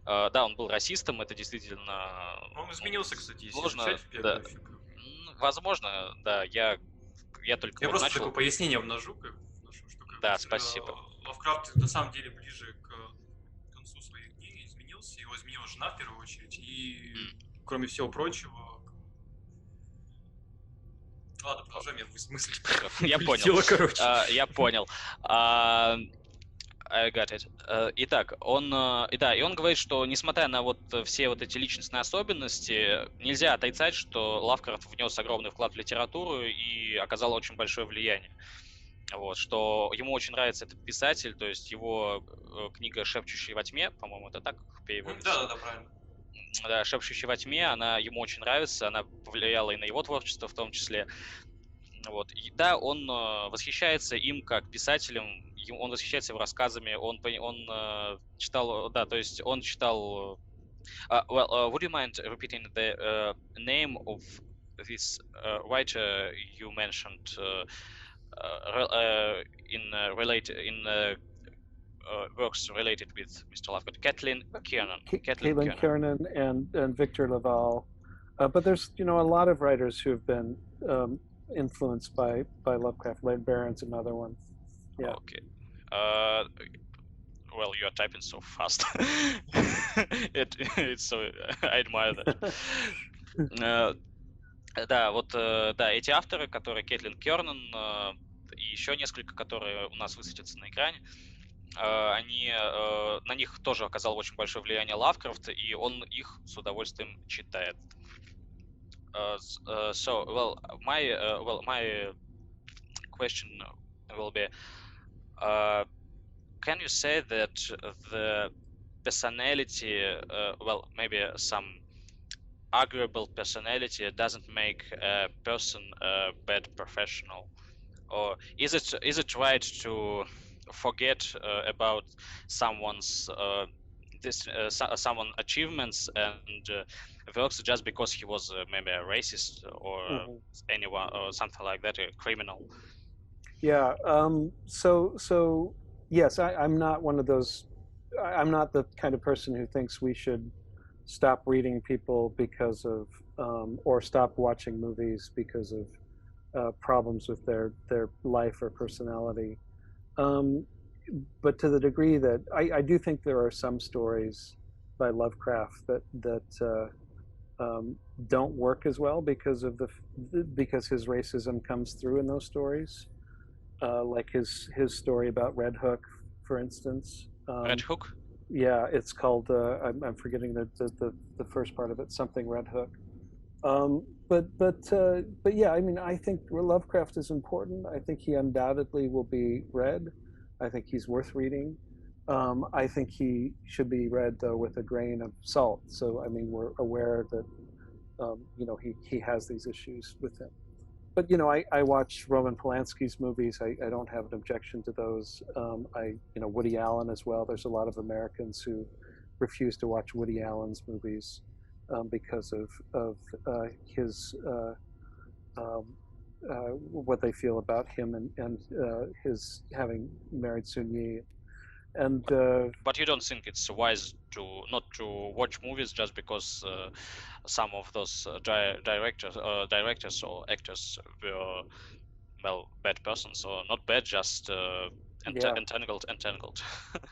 Speaker 2: Да, он был расистом, это действительно...
Speaker 1: Он изменился, кстати, если
Speaker 2: сложно,
Speaker 1: изучать биографию.
Speaker 2: Да. Возможно, да, я только
Speaker 1: Я просто
Speaker 2: начал...
Speaker 1: такое пояснение вношу, что
Speaker 2: да, спасибо.
Speaker 1: Лавкрафт на самом деле ближе к концу своей книги изменился, его изменила жена в первую очередь, и кроме всего прочего... Ладно, продолжаем, я мысль
Speaker 2: Я понял.
Speaker 1: короче.
Speaker 2: Я понял. I got it. Итак, он говорит, что несмотря на все эти личностные особенности, нельзя отрицать, что Лавкрафт внес огромный вклад в литературу и оказал очень большое влияние. Что ему очень нравится этот писатель, то есть его книга «Шепчущий во тьме», по-моему, это так переводится.
Speaker 1: Да, правильно.
Speaker 2: Да, «Шепчущий во тьме», она ему очень нравится, она повлияла и на его творчество в том числе. И да, он восхищается им как писателем, он восхищается его рассказами, он читал, да, то есть он читал... would you mind repeating the name of this writer you mentioned in works related with Mr. Lovecraft? Caitlin
Speaker 3: Kiernan and Victor Laval. But there's a lot of writers who have been influenced by Lovecraft. Leigh Barron's another one. Yeah.
Speaker 2: Okay. Well, you are typing so fast. It's so I admire that. Да, эти авторы, которые Кейтлин Кернан и еще несколько, которые у нас высветятся на экране, на них тоже оказал очень большое влияние Лавкрафт, и он их с удовольствием читает. My question will be, can you say that the personality, maybe some arguable personality doesn't make a person a bad professional? Or is it right to forget about someone's someone achievements and works just because he was maybe a racist or anyone or something like that, a criminal.
Speaker 3: Yeah. So yes, I'm not one of those. I'm not the kind of person who thinks we should stop reading people because of or stop watching movies because of problems with their life or personality. But to the degree that I do think there are some stories by Lovecraft that don't work as well because his racism comes through in those stories, like his story about Red Hook, for instance.
Speaker 2: Red Hook?
Speaker 3: Yeah, it's called. I'm forgetting the first part of it. Something Red Hook. But yeah, I mean, I think Lovecraft is important. I think he undoubtedly will be read. I think he's worth reading. I think he should be read though with a grain of salt. So I mean, we're aware that he has these issues with him. But I watch Roman Polanski's movies. I don't have an objection to those. Woody Allen as well. There's a lot of Americans who refuse to watch Woody Allen's movies because of his what they feel about him and his having married Sun Yi. And
Speaker 2: but you don't think it's wise not to watch movies just because some of those directors or actors were bad persons, or not bad, just entangled.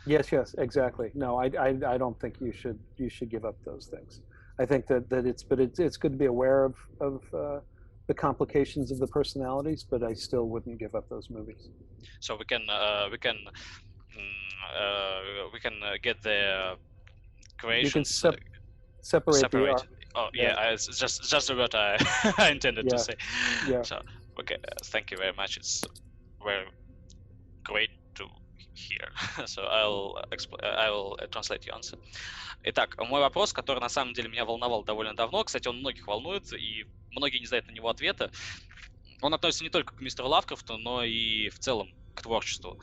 Speaker 3: Yes, exactly. No, I don't think you should give up those things. I think that it's good to be aware of the complications of the personalities, but I still wouldn't give up those movies.
Speaker 2: So we can get the creations.
Speaker 3: You can separate. The art.
Speaker 2: Oh yeah, it's just the word I intended to say.
Speaker 3: Yeah.
Speaker 2: So okay, thank you very much. It's very great to hear. So I will translate your answer. Итак, мой вопрос, который на самом деле меня волновал довольно давно, кстати, он многих волнует, и многие не знают на него ответа. Он относится не только к мистеру Лавкрафту, но и в целом к творчеству.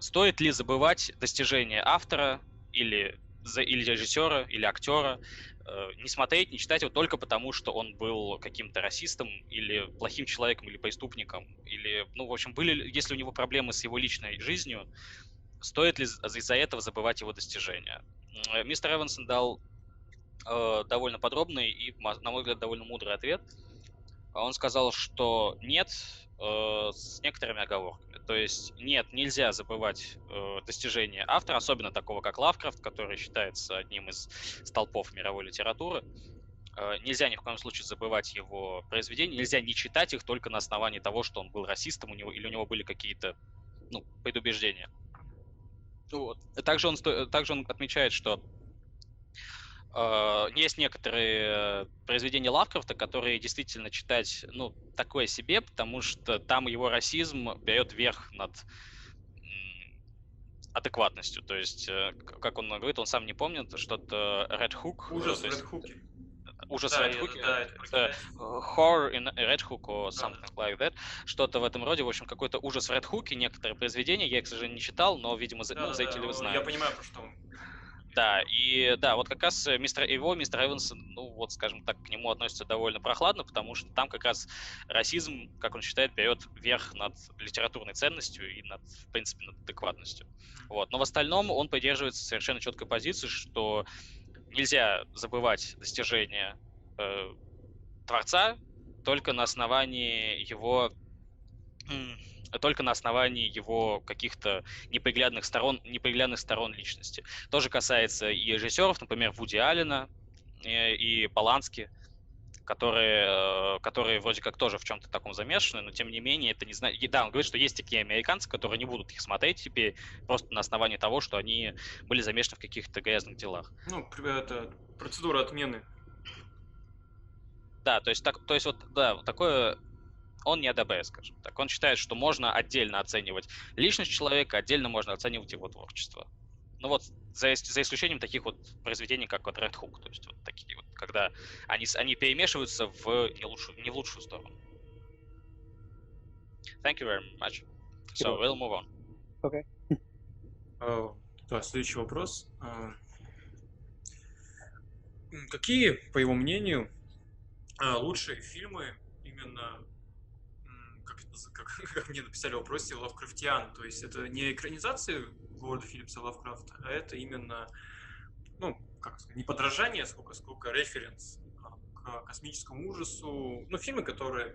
Speaker 2: Стоит ли забывать достижения автора или режиссера, или актера, не смотреть, не читать его только потому, что он был каким-то расистом или плохим человеком, или преступником, или, в общем, если у него проблемы с его личной жизнью, стоит ли из-за этого забывать его достижения? Мистер Эвенсон дал довольно подробный и, на мой взгляд, довольно мудрый ответ. Он сказал, что нет, с некоторыми оговорками. То есть нет, нельзя забывать достижения автора, особенно такого, как Лавкрафт, который считается одним из столпов мировой литературы. Нельзя ни в коем случае забывать его произведения, нельзя не читать их только на основании того, что он был расистом или у него были какие-то предубеждения. Вот. Также он отмечает, что есть некоторые произведения Лавкрафта, которые действительно читать, такое себе, потому что там его расизм берет верх над адекватностью. То есть, как он говорит, он сам не помнит, что-то Red Hook.
Speaker 1: Ужас в Red Hook.
Speaker 2: Ужас в Red Hook. Horror in Red Hook or something like that. Что-то в этом роде. В общем, какой-то ужас в Red Hook. Некоторые произведения я, к сожалению, не читал, но, видимо, зрители знают.
Speaker 1: Я понимаю, про что он.
Speaker 2: Да, и да, вот как раз мистер Эвенсон, скажем так, к нему относится довольно прохладно, потому что там как раз расизм, как он считает, берет верх над литературной ценностью и в принципе, над адекватностью. Вот. Но в остальном он придерживается совершенно четкой позиции, что нельзя забывать достижения творца только на основании его каких-то неприглядных сторон личности. Тоже касается и режиссеров, например, Вуди Аллена и Полански, которые вроде как тоже в чем-то таком замешаны, но тем не менее это не знаю. Да, он говорит, что есть такие американцы, которые не будут их смотреть теперь просто на основании того, что они были замешаны в каких-то грязных делах.
Speaker 1: Это процедура отмены.
Speaker 2: Да, то есть такое он не одобряет, скажем так. Он считает, что можно отдельно оценивать личность человека, отдельно можно оценивать его творчество. За исключением таких произведений, как Red Hook, то есть такие когда они перемешиваются не в лучшую сторону. Thank you very much. So we'll move on.
Speaker 3: Okay.
Speaker 1: Да, следующий вопрос. Какие, по его мнению, лучшие фильмы именно, как мне написали в вопросе, лавкрафтиан? То есть это не экранизации Говарда Филлипса Лавкрафта, а это именно, ну, как сказать, не подражание, сколько референс к космическому ужасу. Ну, фильмы, которые,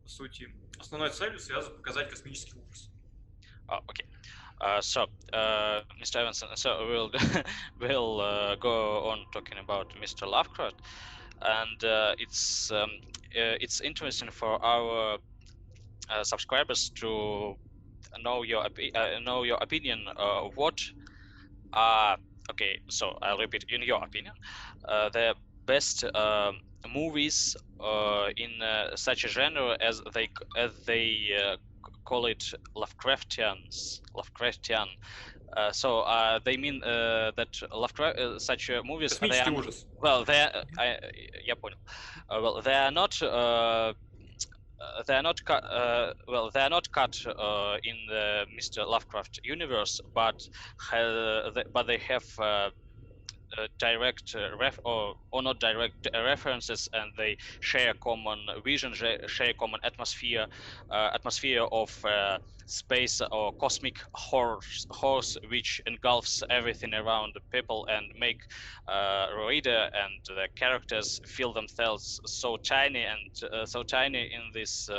Speaker 1: по сути, основной целью связаны показать космический ужас.
Speaker 2: Okay. Mr. Evenson, so we'll go on talking about Mr. Lovecraft, and it's interesting for our subscribers to know your opinion. What are okay? So I'll repeat. In your opinion, the best movies in such a genre as they call it Lovecraftian. They mean that Lovecraft such movies they
Speaker 1: Космический
Speaker 2: are
Speaker 1: ужас.
Speaker 2: well they are, я понял. Well they are not they are not cut in the Mr. Lovecraft universe, but they have direct or not direct references, and they share common vision, share common atmosphere of space or cosmic horrors which engulfs everything around the people and make reader and the characters feel themselves so tiny in this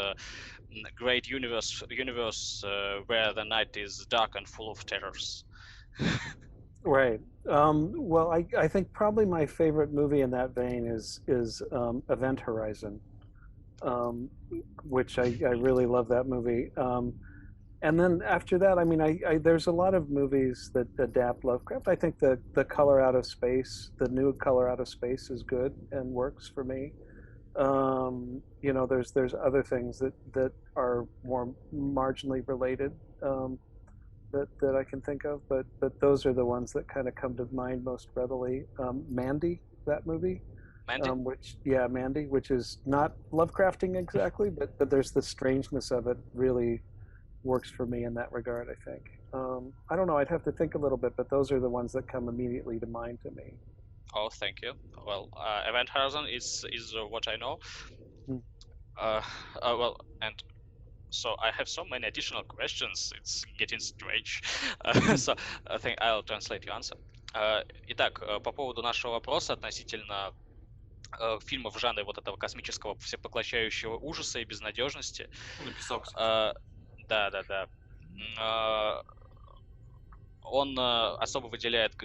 Speaker 2: great universe where the night is dark and full of terrors.
Speaker 3: Right. Well, I think probably my favorite movie in that vein is Event Horizon, which I really love that movie. And then after that, I mean, there's a lot of movies that adapt Lovecraft. I think the Color Out of Space, the new Color Out of Space, is good and works for me. You know, there's other things that are more marginally related. That I can think of, but those are the ones that kind of come to mind most readily. Mandy, that movie,
Speaker 2: Mandy?
Speaker 3: which is not Lovecrafting exactly, but there's the strangeness of it really works for me in that regard, I think. I don't know, I'd have to think a little bit, but those are the ones that come immediately to mind to me.
Speaker 2: Oh, thank you. Well, Event Horizon is what I know. And so I have so many additional questions. It's getting strange. So I think I'll translate your answer. Итак, по поводу нашего вопроса относительно фильмов в жанре вот этого космического всепоглощающего ужаса и безнадежности.
Speaker 1: Написал, кстати.
Speaker 2: Да. Он особо выделяет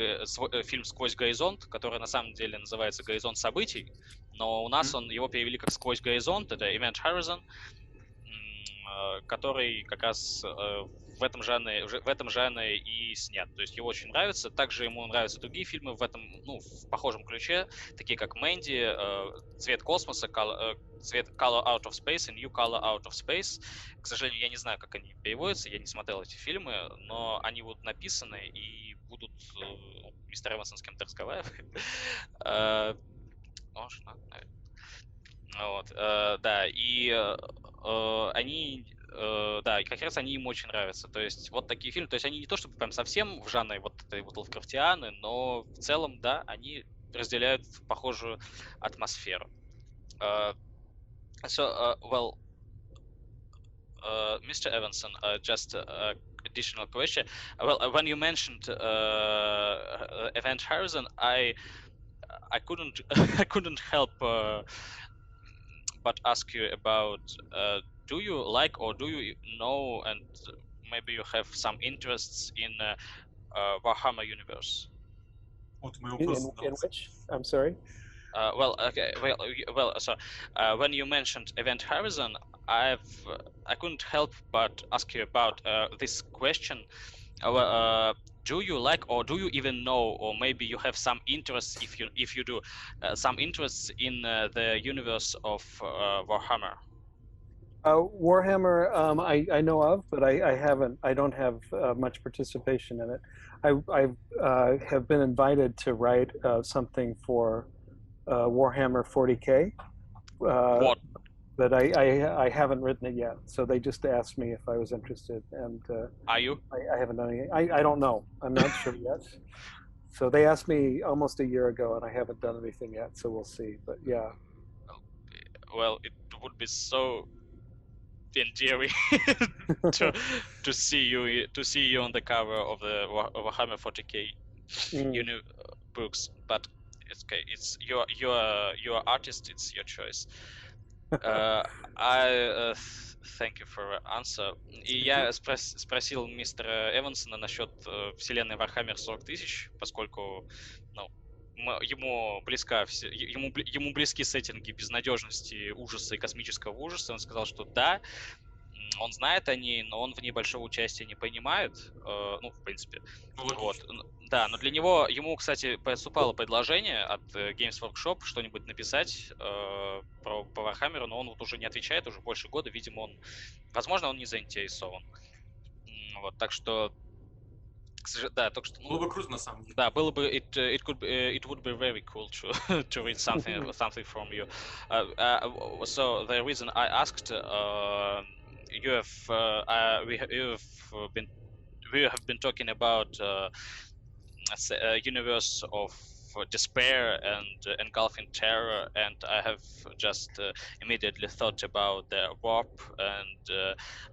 Speaker 2: фильм «Сквозь горизонт», который на самом деле называется «Горизонт событий», но у нас его перевели как «Сквозь горизонт», это Event Horizon, который как раз в этом жанре и снят. То есть его очень нравится. Также ему нравятся другие фильмы в похожем ключе, такие как «Мэнди», «Цвет космоса», «Цвет Color Out of Space» и «New Color Out of Space». К сожалению, я не знаю, как они переводятся, я не смотрел эти фильмы, но они будут написаны и будут... Мистер Эвенсон с кем-то разговаривает. Можно, наверное. Вот, да, и они, да, и как раз они им очень нравятся. То есть вот такие фильмы, то есть они не то чтобы прям совсем в жанре вот этой вот лавкрафтианы, но в целом, да, они разделяют похожую атмосферу. Mr. Evenson, just additional question. Well, when you mentioned Event Horizon, I couldn't I couldn't help but ask you about do you like or do you know and maybe you have some interests in Warhammer universe?
Speaker 3: In which? I'm sorry.
Speaker 2: When you mentioned Event Horizon, I couldn't help but ask you about this question. Do you like, or do you even know, or maybe you have some interests, if you do, some interests in the universe of Warhammer?
Speaker 3: Warhammer, I know of, but I haven't. I don't have much participation in it. I have been invited to write something for Warhammer 40K.
Speaker 2: What?
Speaker 3: But I haven't written it yet. So they just asked me if I was interested, and
Speaker 2: are you?
Speaker 3: I haven't done anything. I don't know. I'm not sure yet. So they asked me almost a year ago, and I haven't done anything yet. So we'll see. But yeah.
Speaker 2: Well, it would be so endearing to see you on the cover of the Warhammer 40k books, but it's okay. It's your artist. It's your choice. I thank you for your answer. И я спросил мистера Эвенсона насчет вселенной Warhammer 40 тысяч, поскольку ему близки сеттинги безнадежности, ужаса и космического ужаса. Он сказал, что да, он знает о ней, но он в ней большого участия не принимает. В принципе. Вот. Да, но для него, ему, кстати, поступало предложение от Games Workshop что-нибудь написать про Warhammer, но он вот уже не отвечает, уже больше года, видимо, возможно, он не заинтересован. Вот, так что, да, только что...
Speaker 1: Было бы круто, на самом деле.
Speaker 2: Да, было бы, it would be very cool to read something from you. So the reason I asked, we have been talking about a universe of despair and engulfing terror, and I have just immediately thought about the warp and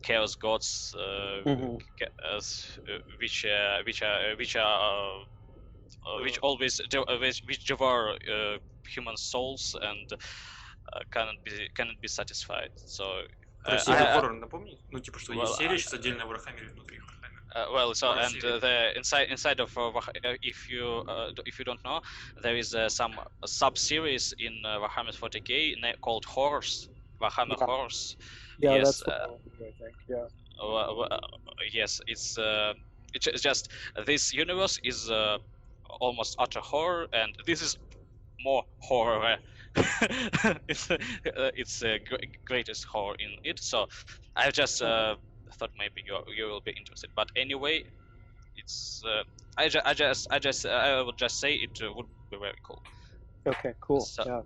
Speaker 2: chaos gods, which always devour human souls and cannot be satisfied. So.
Speaker 1: Про серию хоррор напомни? Ну, типа, что есть серия сейчас отдельная в Warhammer внутри Warhammer.
Speaker 2: Well, so and the inside of if you don't know, there is some sub-series in Warhammer 40k called Horrors, Warhammer Horrors.
Speaker 3: Yeah,
Speaker 2: yes,
Speaker 3: that's what I think. Yeah.
Speaker 2: Yes, it's just this universe is almost utter horror, and this is more horror. It's greatest horror in it. So I just thought maybe you will be interested. But anyway, it's I would just say it would be very cool.
Speaker 3: Okay, cool.
Speaker 2: So,
Speaker 3: yeah.